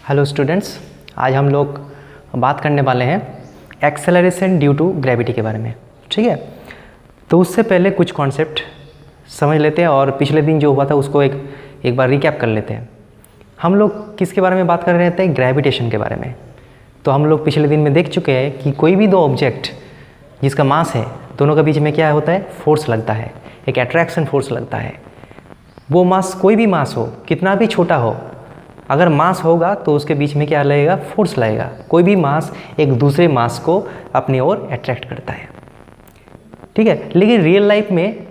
Hello students, आज हम लोग बात करने वाले हैं एक्सेलरेशन ड्यू टू ग्रेविटी के बारे में। ठीक है, तो उससे पहले कुछ कॉन्सेप्ट समझ लेते हैं और पिछले दिन जो हुआ था उसको एक बार रिकैप कर लेते हैं। हम लोग किसके बारे में बात कर रहे थे? ग्रेविटेशन के बारे में। तो हम लोग पिछले दिन में देख चुके हैं कि कोई भी दो ऑब्जेक्ट जिसका मास है, दोनों के बीच में क्या होता है? फोर्स लगता है, एक अट्रैक्शन फोर्स लगता है। वो मास, कोई भी मास हो, कितना भी छोटा हो, अगर मास होगा तो उसके बीच में क्या लगेगा? फोर्स लगेगा। कोई भी मास एक दूसरे मास को अपनी ओर अट्रैक्ट करता है। ठीक है, लेकिन रियल लाइफ में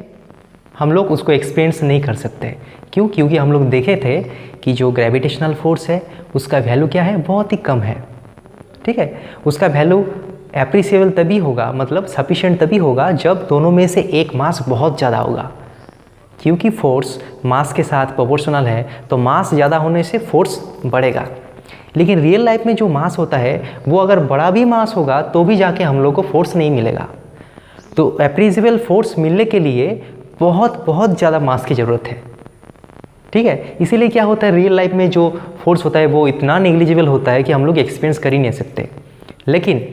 हम लोग उसको एक्सपीरियंस नहीं कर सकते। क्यों? क्योंकि हम लोग देखे थे कि जो ग्रेविटेशनल फोर्स है उसका वैल्यू क्या है? बहुत ही कम है। ठीक है, उसका वैल्यू एप्रिसिएबल तभी होगा, मतलब सफिशिएंट तभी होगा जब दोनों में से एक मास बहुत ज़्यादा होगा। क्योंकि फोर्स मास के साथ प्रोपोर्शनल है, तो मास ज़्यादा होने से फोर्स बढ़ेगा। लेकिन रियल लाइफ में जो मास होता है वो अगर बड़ा भी मास होगा तो भी जाके हम लोग को फोर्स नहीं मिलेगा। तो एप्रिसिएबल फोर्स मिलने के लिए बहुत बहुत ज़्यादा मास की ज़रूरत है। ठीक है, इसीलिए क्या होता है, रियल लाइफ में जो फोर्स होता है वो इतना नेग्लिजिबल होता है कि हम लोग एक्सपीरियंस कर ही नहीं सकते। लेकिन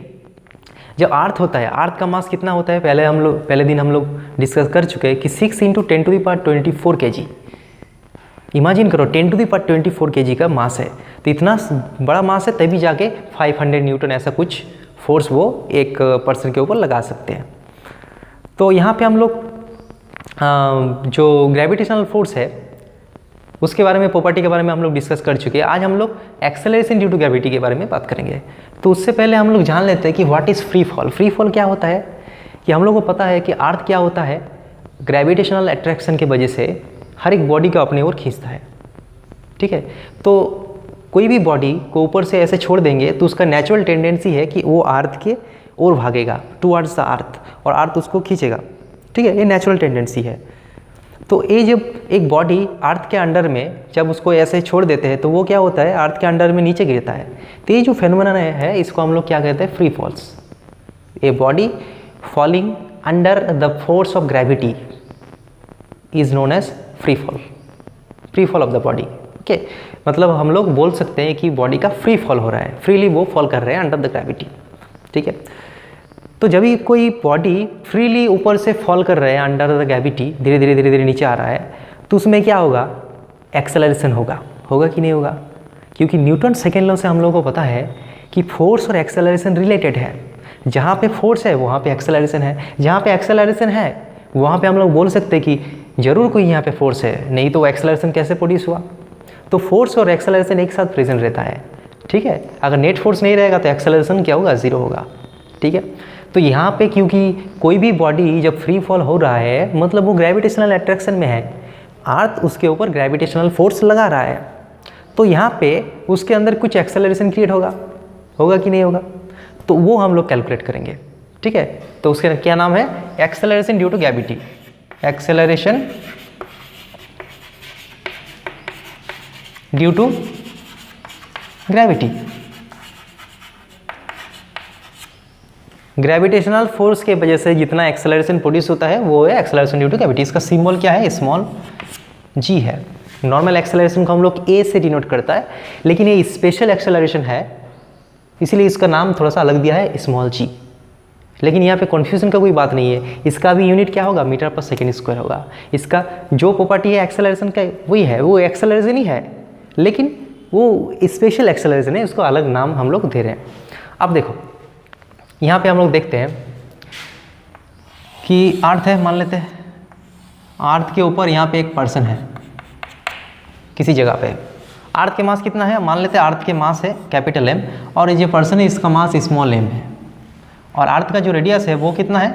जब अर्थ होता है, अर्थ का मास कितना होता है? पहले दिन हम लोग डिस्कस कर चुके हैं कि 6 × 10⁻24 kg। इमेजिन करो 10⁻24 kg का मास है, तो इतना बड़ा मास है तभी जाके 500 न्यूटन ऐसा कुछ फोर्स वो एक पर्सन के ऊपर लगा सकते हैं। तो यहाँ पे हम लोग जो ग्रेविटेशनल फोर्स है उसके बारे में, प्रॉपर्टी के बारे में हम लोग डिस्कस कर चुके हैं। आज हम लोग एक्सेलरेशन ड्यू टू ग्रेविटी के बारे में बात करेंगे। तो उससे पहले हम लोग जान लेते हैं कि what is free fall. Free fall क्या होता है? कि हम लोग को पता है कि अर्थ क्या होता है, ग्रेविटेशनल अट्रैक्शन की वजह से हर एक बॉडी को अपनी ओर खींचता है। ठीक है, तो कोई भी बॉडी को ऊपर से ऐसे छोड़ देंगे तो उसका नेचुरल टेंडेंसी है कि वो अर्थ के ओर भागेगा, टुवर्ड्स द अर्थ, और अर्थ उसको खींचेगा। ठीक है, ये नेचुरल टेंडेंसी है। तो ये जब एक बॉडी अर्थ के अंडर में जब उसको ऐसे छोड़ देते हैं तो वो क्या होता है? अर्थ के अंडर में नीचे गिरता है। तो ये जो फेनोमेनन है इसको हम लोग क्या कहते हैं? Free falls. A body falling under the force of gravity is known as free fall. Free fall of the body. Okay, मतलब हम लोग बोल सकते हैं कि बॉडी का फ्री फॉल हो रहा है, फ्रीली वो फॉल कर रहे हैं अंडर द ग्रेविटी। ठीक है, तो जब भी कोई बॉडी फ्रीली ऊपर से फॉल कर रहे हैं अंडर द ग्रेविटी, धीरे धीरे नीचे आ रहा है, तो उसमें क्या होगा? एक्सेलरेशन होगा। होगा कि नहीं होगा? क्योंकि न्यूटन सेकेंड लॉ से हम लोगों को पता है कि फोर्स और एक्सेलरेशन रिलेटेड है। जहाँ पे फोर्स है वहाँ पे एक्सेलरेशन है, जहाँ पे एक्सेलरेशन है वहाँ पे हम लोग बोल सकते हैं कि ज़रूर कोई यहाँ पे फोर्स है, नहीं तो एक्सेलरेशन कैसे प्रोड्यूस हुआ? तो फोर्स और एक्सेलरेशन एक साथ प्रेजेंट रहता है। ठीक है, अगर नेट फोर्स नहीं रहेगा तो एक्सेलरेशन क्या होगा? ज़ीरो होगा। ठीक है, तो यहाँ पे क्योंकि कोई भी बॉडी जब फ्री फॉल हो रहा है मतलब वो ग्रेविटेशनल अट्रैक्शन में है, अर्थ उसके ऊपर ग्रेविटेशनल फोर्स लगा रहा है, तो यहाँ पे उसके अंदर कुछ एक्सेलरेशन क्रिएट होगा। होगा कि नहीं होगा? तो वो हम लोग कैलकुलेट करेंगे। ठीक है, तो उसका क्या नाम है? Acceleration due to gravity. Acceleration due to gravity. Gravitational force के वजह से जितना एक्सेलरेशन प्रोड्यूस होता है वो है एक्सेलरेशन ड्यू टू ग्रेविटी। इसका सिंबल क्या है? स्मॉल g है। नॉर्मल एक्सेलरेशन को हम लोग a से डिनोट करता है, लेकिन ये स्पेशल एक्सेलरेशन है इसीलिए इसका नाम थोड़ा सा अलग दिया है, स्मॉल g। लेकिन यहाँ पे कन्फ्यूजन का कोई बात नहीं है, इसका भी यूनिट क्या होगा? मीटर पर सेकेंड स्क्वायर होगा। इसका जो प्रॉपर्टी है एक्सेलरेशन का वही है, वो एक्सेलरेशन ही है, लेकिन वो स्पेशल एक्सेलरेशन है, उसको अलग नाम हम लोग दे रहे हैं। अब देखो यहाँ पे हम लोग देखते हैं कि अर्थ है, मान लेते हैं अर्थ के ऊपर यहाँ पे एक पर्सन है किसी जगह पे। अर्थ के मास कितना है? मान लेते हैं अर्थ के मास है कैपिटल M, और ये जो पर्सन है इसका मास स्मॉल m है, और अर्थ का जो रेडियस है वो कितना है?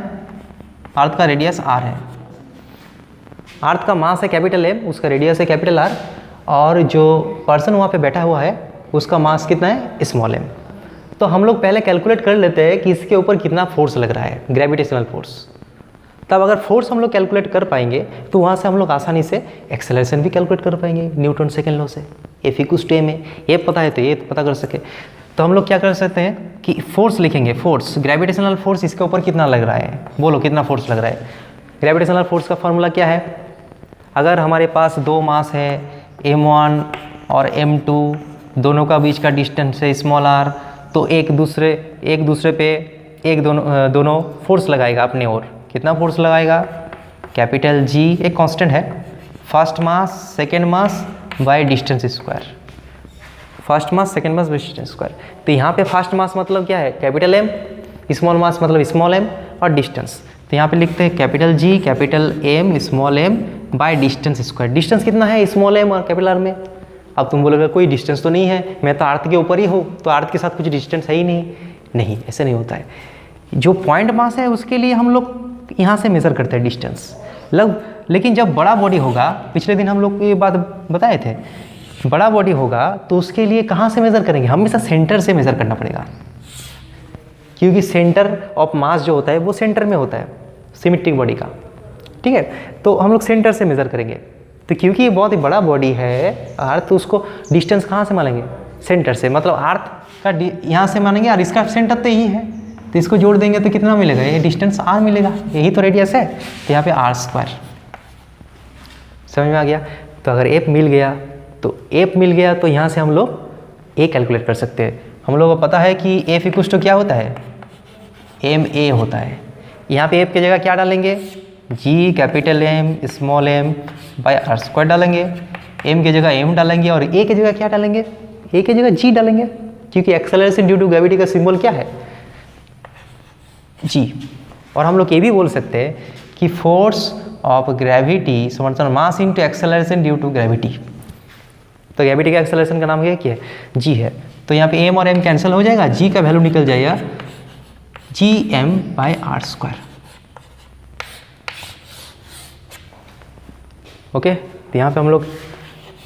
अर्थ का रेडियस r है। अर्थ का मास है कैपिटल M, उसका रेडियस है कैपिटल R, और जो पर्सन वहाँ पे बैठा हुआ है उसका मास कितना है? Small m। तो हम लोग पहले कैलकुलेट कर लेते हैं कि इसके ऊपर कितना फोर्स लग रहा है, ग्रेविटेशनल फोर्स। तब अगर फोर्स हम लोग कैलकुलेट कर पाएंगे तो वहाँ से हम लोग आसानी से एक्सेलरेशन भी कैलकुलेट कर पाएंगे न्यूटन सेकेंड लॉ से। F = m है, ये पता है तो ये पता कर सके। तो हम लोग क्या कर सकते हैं कि फोर्स लिखेंगे, फोर्स, ग्रेविटेशनल फोर्स इसके ऊपर कितना लग रहा है, बोलो कितना फोर्स लग रहा है। ग्रेविटेशनल फोर्स का फॉर्मूला क्या है? अगर हमारे पास दो मास है m1 और m2 दोनों का बीच का डिस्टेंस है स्मॉल आर, तो एक दूसरे पे दोनों फोर्स लगाएगा अपने ओर। कितना फोर्स लगाएगा? कैपिटल जी एक कांस्टेंट है, first mass second mass by distance square, first mass second mass by distance square. तो यहाँ पे फर्स्ट मास मतलब क्या है? कैपिटल एम, स्मॉल मास मतलब स्मॉल एम, और डिस्टेंस तो यहाँ पे लिखते हैं capital G capital M small M by distance square. Distance कितना है स्मॉल एम और कैपिटल आर में? अब तुम बोलोगे कोई डिस्टेंस तो नहीं है, मैं तो अर्थ के ऊपर ही हूँ, तो अर्थ के साथ कुछ डिस्टेंस है ही नहीं। नहीं, ऐसे नहीं होता है। जो पॉइंट मास है उसके लिए हम लोग यहाँ से मेज़र करते हैं डिस्टेंस लेकिन जब बड़ा बॉडी होगा, पिछले दिन हम लोग को ये बात बताए थे, बड़ा बॉडी होगा तो उसके लिए कहाँ से मेज़र करेंगे? हमेशा सेंटर से मेज़र करना पड़ेगा, क्योंकि सेंटर ऑफ मास जो होता है वो सेंटर में होता है सिमेट्रिक बॉडी का। ठीक है, तो हम लोग सेंटर से मेज़र करेंगे। तो क्योंकि ये बहुत ही बड़ा बॉडी है अर्थ, तो उसको डिस्टेंस कहाँ से मानेंगे? सेंटर से। मतलब अर्थ का यहाँ से मानेंगे और इसका सेंटर तो यही है, तो इसको जोड़ देंगे तो कितना मिलेगा? ये डिस्टेंस आर मिलेगा, यही तो रेडियस है, तो यहाँ पे आर स्क्वायर। समझ में आ गया? तो अगर एफ मिल गया तो यहाँ से हम लोग ए कैलकुलेट कर सकते हैं। हम लोगों को पता है कि एफ इक्वल्स टू क्या होता है? एम ए होता है। यहाँ पे एफ की जगह क्या डालेंगे? G capital M small M by R square डालेंगे, एम की जगह एम डालेंगे, और ए की जगह क्या डालेंगे? ए की जगह जी डालेंगे, क्योंकि एक्सेलरेशन ड्यू टू ग्रेविटी का सिंबल क्या है? जी। और हम लोग ये भी बोल सकते हैं कि फोर्स ऑफ ग्रेविटी समर्थन mass into acceleration due to gravity. तो ग्रेविटी का एक्सेलरेशन का नाम क्या है? जी है। तो यहाँ पे एम और एम कैंसिल हो जाएगा, जी का वैल्यू निकल जाएगा G M by R square. Okay, तो यहाँ पे हम लोग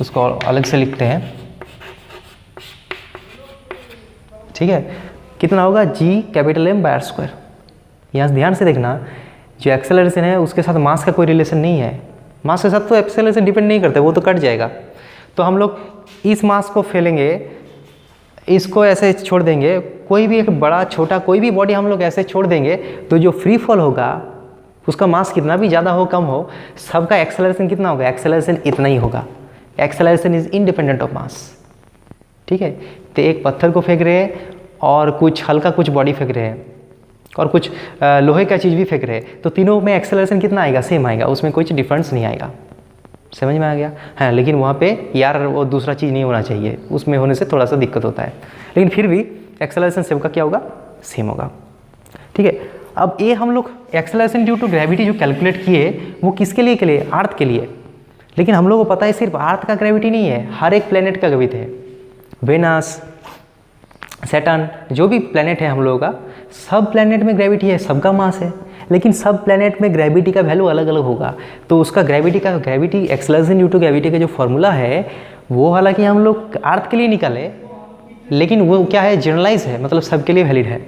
उसको अलग से लिखते हैं। ठीक है, कितना होगा? G capital M by R square. यहाँ ध्यान से देखना, जो एक्सेलरेशन है उसके साथ मास का कोई रिलेशन नहीं है। मास के साथ तो एक्सेलरेशन डिपेंड नहीं करता, वो तो कट जाएगा। तो हम लोग इस मास को फैलेंगे, इसको ऐसे छोड़ देंगे, कोई भी एक बड़ा छोटा कोई भी बॉडी हम लोग ऐसे छोड़ देंगे, तो जो फ्री फॉल होगा उसका मास कितना भी ज़्यादा हो कम हो, सबका एक्सेलरेशन कितना होगा? एक्सेलरेशन इतना ही होगा। Acceleration is independent of mass. ठीक है, तो एक पत्थर को फेंक रहे हैं और कुछ हल्का कुछ बॉडी फेंक रहे हैं और कुछ लोहे का चीज़ भी फेंक रहे हैं, तो तीनों में एक्सेलरेशन कितना आएगा? सेम आएगा, उसमें कुछ डिफरेंस नहीं आएगा। समझ में आ गया? हाँ, लेकिन वहाँ पे यार वो दूसरा चीज़ नहीं होना चाहिए, उसमें होने से थोड़ा सा दिक्कत होता है, लेकिन फिर भी एक्सेलरेशन सबका क्या होगा? सेम होगा। ठीक है, अब ये हम लोग एक्सेलरेशन ड्यू टू ग्रेविटी जो कैलकुलेट किए वो किसके लिए? अर्थ के लिए। लेकिन हम लोगों को पता है सिर्फ अर्थ का ग्रेविटी नहीं है, हर एक प्लेनेट का ग्रेविटी है। वेनस, सैटर्न, जो भी प्लेनेट है हम लोगों का, सब प्लेनेट में ग्रेविटी है, सबका मास है, लेकिन सब प्लेनेट में ग्रेविटी का वैल्यू अलग अलग होगा। तो उसका gravity acceleration due to gravity का जो फॉर्मूला है वो हालांकि हम लोग अर्थ के लिए निकाले, लेकिन वो क्या है? जनरलाइज है, मतलब सबके लिए वैलिड है।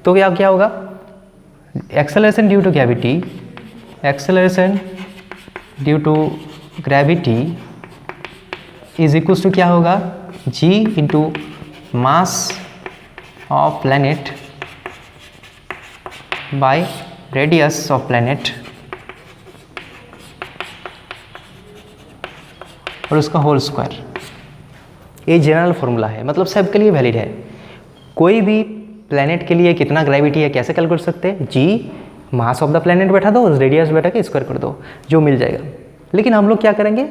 तो क्या होगा? Acceleration due to gravity, acceleration due to gravity is equals to क्या होगा? G into mass of planet by radius of planet, और उसका होल स्क्वायर। ये जनरल फॉर्मूला है, मतलब सबके लिए वैलिड है। कोई भी प्लैनेट के लिए कितना ग्रेविटी है कैसे कैलकुलेट सकते हैं? जी मास ऑफ द प्लैनेट बैठा दो, रेडियस बैठा के स्क्वायर कर दो, जो मिल जाएगा। लेकिन हम लोग क्या करेंगे?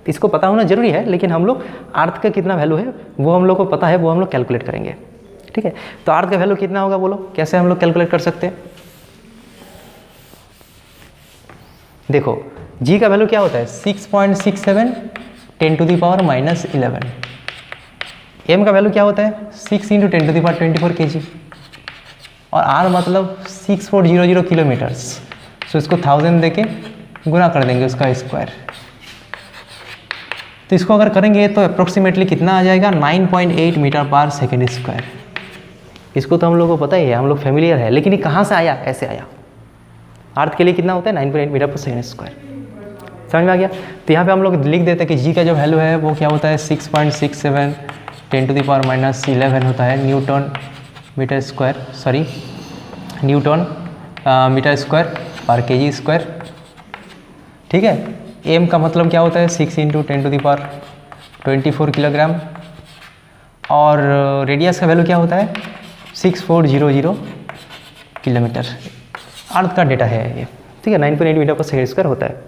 इसको पता होना जरूरी है, लेकिन हम लोग अर्थ का कितना वैल्यू है वो हम लोग को पता है, वो हम लोग कैलकुलेट करेंगे। ठीक है, तो अर्थ का वैल्यू कितना होगा बोलो, कैसे हम लोग कैलकुलेट कर सकते हैं? देखो, जी का वैल्यू क्या होता है? 6.67 10 to the power -11। एम का वैल्यू क्या होता है? 6 × 10 to the power 24 kg, और आर मतलब 6400 किलोमीटर्स। सो इसको 1000 देके गुना कर देंगे उसका स्क्वायर। तो इसको अगर करेंगे तो अप्रोक्सीमेटली कितना आ जाएगा? 9.8 मीटर पर सेकेंड स्क्वायर। इसको तो हम लोग को पता ही है, हम लोग फेमिलियर है, लेकिन ये कहाँ से आया? ऐसे आया। अर्थ के लिए कितना होता है? 9.8 मीटर पर सेकेंड स्क्वायर। समझ में आ गया? तो यहाँ पे हम लोग लिख देते हैं कि जी का जो वैल्यू है वो क्या होता है? 6.67 10 to the power -11 होता है newton metre square, sorry newton metre square पर केजी स्क्वायर। ठीक है, एम का मतलब क्या होता है? 6 × 10 to the power 24 किलोग्राम, और रेडियस का वैल्यू क्या होता है 6400 किलोमीटर। अर्थ का डेटा है ये, ठीक है, 9.8 मीटर पर सेकेंड स्क्वायर होता है।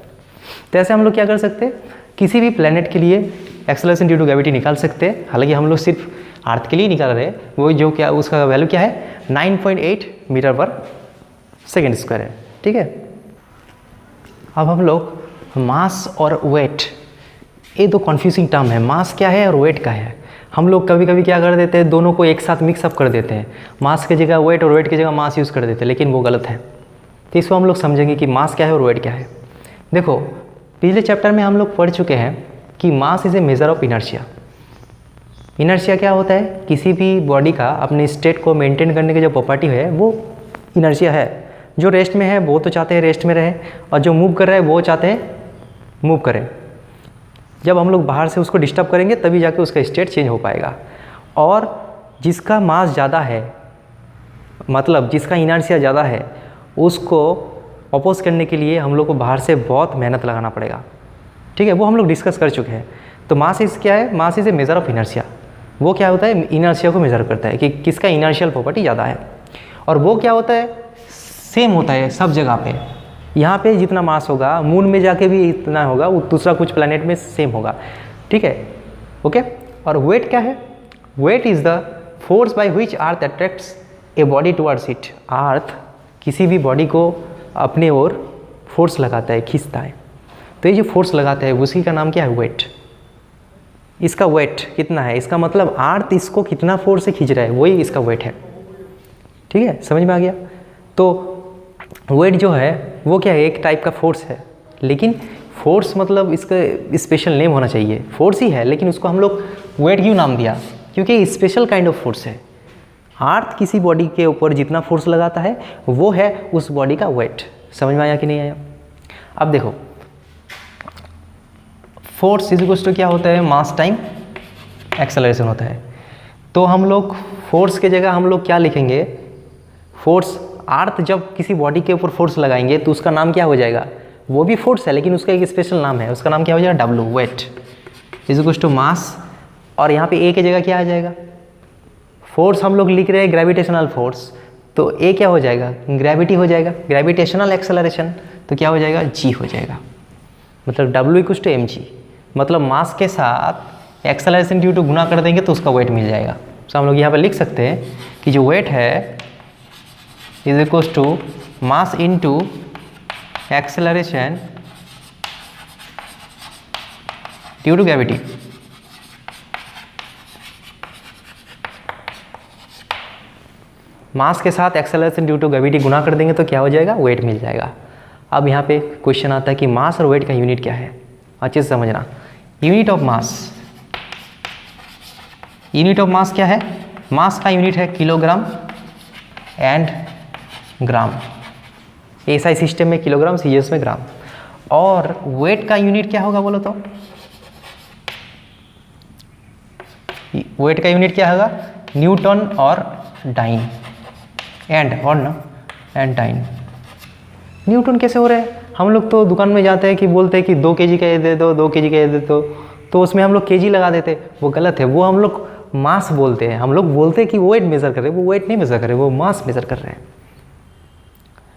तो ऐसे हम लोग क्या कर सकते हैं, किसी भी प्लेनेट के लिए एक्सेलरेशन ड्यू टू ग्रेविटी निकाल सकते हैं। हालांकि हम लोग सिर्फ अर्थ के लिए निकाल रहे हैं, वो जो क्या उसका वैल्यू क्या है 9.8 मीटर पर सेकेंड स्क्वायर है, ठीक है। अब हम लोग मास और वेट, ये दो कन्फ्यूजिंग टर्म है, मास क्या है और वेट क्या है। हम लोग कभी कभी क्या कर देते हैं, दोनों को एक साथ मिक्सअप कर देते हैं, मास की जगह वेट और वेट की जगह मास यूज़ कर देते हैं, लेकिन वो गलत है। तो इसको हम लोग समझेंगे कि मास क्या है और वेट क्या है। देखो पिछले चैप्टर में हम लोग पढ़ चुके हैं कि mass is a measure of inertia. Inertia क्या होता है, किसी भी बॉडी का अपने स्टेट को मेंटेन करने की जो प्रॉपर्टी है वो इनर्शिया है। जो रेस्ट में है वो तो चाहते हैं रेस्ट में रहे, और जो मूव कर रहा है वो चाहते हैं मूव करें। जब हम लोग बाहर से उसको डिस्टर्ब करेंगे तभी जाके उसका स्टेट चेंज हो पाएगा। और जिसका मास ज़्यादा है, मतलब जिसका इनर्शिया ज़्यादा है, उसको अपोज करने के लिए हम लोग को बाहर से बहुत मेहनत लगाना पड़ेगा, ठीक है, वो हम लोग डिस्कस कर चुके हैं। तो मास इज़ क्या है, mass is a measure of inertia. वो क्या होता है, इनर्शिया को मेजर करता है कि किसका इनर्शियल प्रॉपर्टी ज़्यादा है। और वो क्या होता है, सेम होता है सब जगह पे। यहाँ पे जितना मास होगा मून में जाके भी इतना होगा, वो दूसरा कुछ प्लैनेट में सेम होगा, ठीक है, ओके। और वेट क्या है, weight is the force by which earth attracts a body towards it. Earth किसी भी बॉडी को अपने ओर फोर्स लगाता है, खींचता है। तो ये जो फोर्स लगाता है उसी का नाम क्या है, वेट। इसका वेट कितना है, इसका मतलब अर्थ इसको कितना फोर्स से खींच रहा है, वही इसका वेट है, ठीक है, समझ में आ गया। तो वेट जो है वो क्या है, एक टाइप का फोर्स है, लेकिन फोर्स मतलब इसका स्पेशल नेम होना चाहिए। फोर्स ही है लेकिन उसको हम लोग वेट क्यों नाम दिया, क्योंकि स्पेशल काइंड ऑफ फोर्स है। अर्थ किसी बॉडी के ऊपर जितना फोर्स लगाता है वो है उस बॉडी का वेट। समझ में आया कि नहीं आया। अब देखो फोर्स इज इक्वल्स टू क्या होता है, मास टाइम एक्सेलरेशन होता है। तो हम लोग फोर्स के जगह हम लोग क्या लिखेंगे, फोर्स, अर्थ जब किसी बॉडी के ऊपर फोर्स लगाएंगे तो उसका नाम क्या हो जाएगा, वो भी फोर्स है लेकिन उसका एक स्पेशल नाम है, उसका नाम क्या हो जाएगा, W, weight is equals to mass. और यहाँ पे ए की जगह क्या आ जाएगा, फोर्स हम लोग लिख रहे हैं ग्रेविटेशनल फोर्स, तो ए क्या हो जाएगा, ग्रेविटी हो जाएगा, ग्रेविटेशनल एक्सेलरेशन, तो क्या हो जाएगा, जी हो जाएगा। मतलब W equals to M G, मतलब मास के साथ एक्सेलरेशन ड्यू टू गुना कर देंगे तो उसका वेट मिल जाएगा। तो हम लोग यहाँ पर लिख सकते हैं कि जो वेट है is equals to mass into acceleration due to gravity. Mass के साथ एक्सेलरेशन ड्यू टू ग्रेविटी गुना कर देंगे तो क्या हो जाएगा, वेट मिल जाएगा। अब यहाँ पे क्वेश्चन आता है कि मास और वेट का यूनिट क्या है, अच्छे से समझना। Unit of mass, unit of mass क्या है, मास का यूनिट है kilogram and gram. SI system में किलोग्राम, सीजीएस में ग्राम। और वेट का यूनिट क्या होगा बोलो तो, वेट का यूनिट क्या होगा, न्यूटन और डाइन, एंड और ना एंड डाइन। न्यूटन कैसे हो रहा है, हम लोग तो दुकान में जाते हैं कि बोलते हैं कि 2 kg का ये दे दो, 2 kg का ये दे दो, तो उसमें हम लोग केजी लगा देते, वो गलत है। वो हम लोग मास बोलते हैं, हम लोग बोलते हैं कि वेट मेज़र कर रहे हैं, वो वेट नहीं मेज़र कर रहे, वो मास मेज़र कर रहे हैं।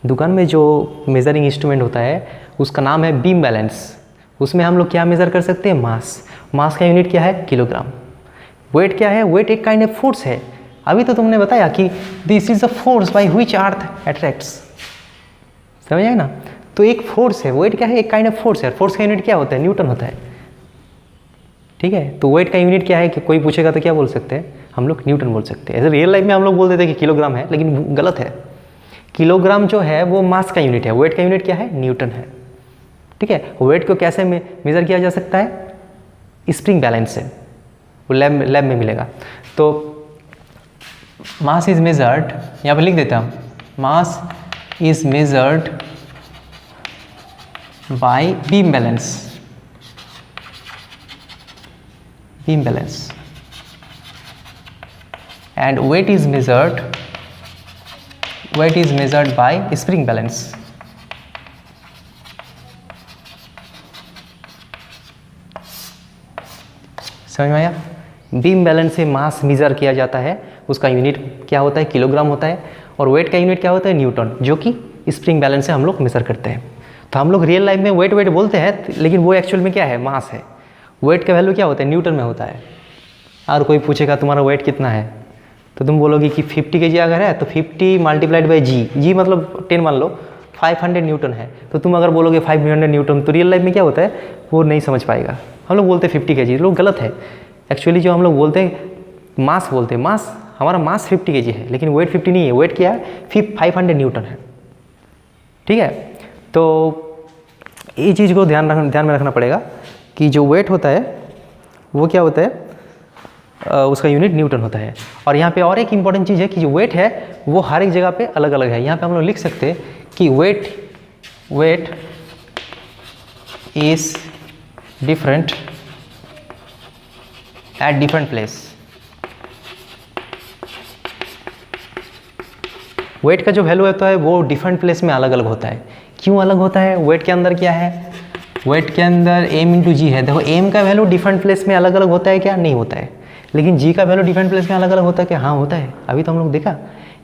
दुकान में जो मेजरिंग इंस्ट्रूमेंट होता है उसका नाम है बीम बैलेंस, उसमें हम लोग क्या मेज़र कर सकते हैं, मास। मास का यूनिट क्या है, किलोग्राम। वेट क्या है, वेट एक काइंड ऑफ फोर्स है। अभी तो तुमने बताया कि this is a force by which earth attracts, समझ आए ना। तो एक फोर्स है, वेट क्या है, एक काइंड ऑफ फोर्स है। फोर्स का यूनिट क्या होता है, न्यूटन होता है, ठीक है। तो वेट का यूनिट क्या है, कि कोई पूछेगा तो क्या बोल सकते हैं, हम लोग न्यूटन बोल सकते हैं। ऐसे रियल लाइफ में हम लोग बोल देते हैं कि किलोग्राम है, लेकिन गलत है। किलोग्राम जो है वो मास का यूनिट है, वेट का यूनिट क्या है, न्यूटन है, ठीक है। वेट को कैसे मेज़र किया जा सकता है, स्प्रिंग बैलेंस से, वो लैब में मिलेगा। तो मास इज मेजर्ड, यहाँ पर लिख देता हूँ, mass is measured by beam balance, beam balance, and weight is measured by spring balance. समझ में आया। बीम बैलेंस से मास मेज़र किया जाता है, उसका यूनिट क्या होता है, किलोग्राम होता है, और वेट का यूनिट क्या होता है, न्यूटन, जो कि स्प्रिंग बैलेंस से हम लोग मेज़र करते हैं। तो हम लोग रियल लाइफ में वेट बोलते हैं, लेकिन वो एक्चुअल में क्या है, मास है। वेट का वैल्यू क्या होता है, न्यूटन में होता है। और कोई पूछेगा तुम्हारा वेट कितना है, तो तुम बोलोगे कि 50 kg अगर है तो 50 मल्टीप्लाइड बाई जी मतलब 10 मान लो, 500 न्यूटन है। तो तुम अगर बोलोगे 500 न्यूटन, तो रियल लाइफ में क्या होता है वो नहीं समझ पाएगा। हम लोग बोलते हैं 50 kg, लोग गलत है। एक्चुअली जो हम लोग बोलते हैं मास बोलते हैं, मास हमारा मास 50 kg है, लेकिन वेट 50 नहीं है, वेट क्या है 500 न्यूटन है। ठीक है, तो ये चीज़ को ध्यान में रखना पड़ेगा कि जो वेट होता है वो क्या होता है, उसका यूनिट न्यूटन होता है। और यहाँ पे और एक इम्पॉर्टेंट चीज़ है कि जो वेट है वो हर एक जगह पे अलग अलग है। यहाँ पे हम लोग लिख सकते हैं कि weight is different at different place. Weight का जो वैल्यू होता है वो डिफरेंट प्लेस में अलग अलग होता है। क्यों अलग होता है, वेट के अंदर क्या है, वेट के अंदर m इंटू जी है। देखो m का वैल्यू डिफरेंट प्लेस में अलग अलग होता है क्या, नहीं होता है। लेकिन g का वैल्यू डिफरेंट प्लेस में अलग अलग होता है क्या, हाँ होता है। अभी तो हम लोग देखा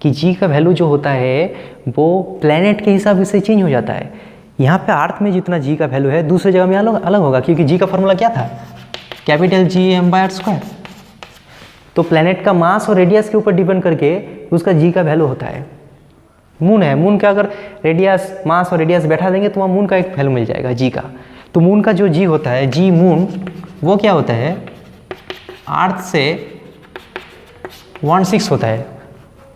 कि g का वैल्यू जो होता है वो प्लैनेट के हिसाब से चेंज हो जाता है। यहाँ पे अर्थ में जितना g का वैल्यू है दूसरे जगह में अलग अलग होगा, क्योंकि g का फॉर्मूला क्या था, कैपिटल G m/r²। तो प्लैनेट का मास और रेडियस के ऊपर डिपेंड करके उसका g का वैल्यू होता है। मून है, मून का अगर रेडियस, मास और रेडियस बैठा देंगे तो वहाँ मून का एक वैल्यू मिल जाएगा जी का। तो मून का जो जी होता है, जी मून, वो क्या होता है, अर्थ से 1/6 होता है,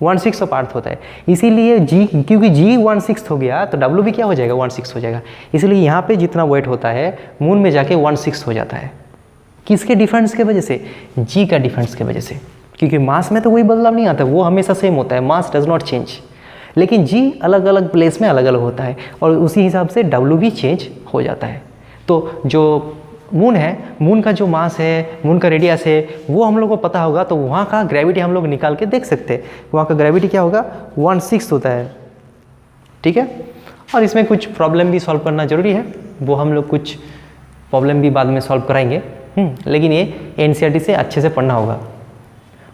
1/6 ऑफ अर्थ होता है। इसीलिए जी, क्योंकि जी 1/6 हो गया तो डब्ल्यू भी क्या हो जाएगा, 1/6 हो जाएगा। इसलिए यहाँ पे जितना वेट होता है मून में जाके 1/6 हो जाता है। किसके डिफरेंस के वजह से, जी का डिफरेंस के वजह से, क्योंकि मास में तो कोई बदलाव नहीं आता, वो हमेशा सेम होता है, मास डज नॉट चेंज। लेकिन जी अलग अलग प्लेस में अलग अलग होता है और उसी हिसाब से डब्ल्यू भी चेंज हो जाता है। तो जो मून है, मून का जो मास है, मून का रेडियस है, वो हम लोग को पता होगा तो वहाँ का ग्रेविटी हम लोग निकाल के देख सकते हैं। वहाँ का ग्रेविटी क्या होगा, 1/6 होता है। ठीक है, और इसमें कुछ प्रॉब्लम भी सॉल्व करना जरूरी है, वो हम लोग कुछ प्रॉब्लम भी बाद में सॉल्व कराएंगे। लेकिन ये एनसीईआरटी से अच्छे से पढ़ना होगा।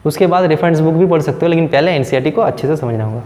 उसके बाद रेफरेंस बुक भी पढ़ सकते हो, लेकिन पहले एनसीईआरटी को अच्छे से समझना होगा।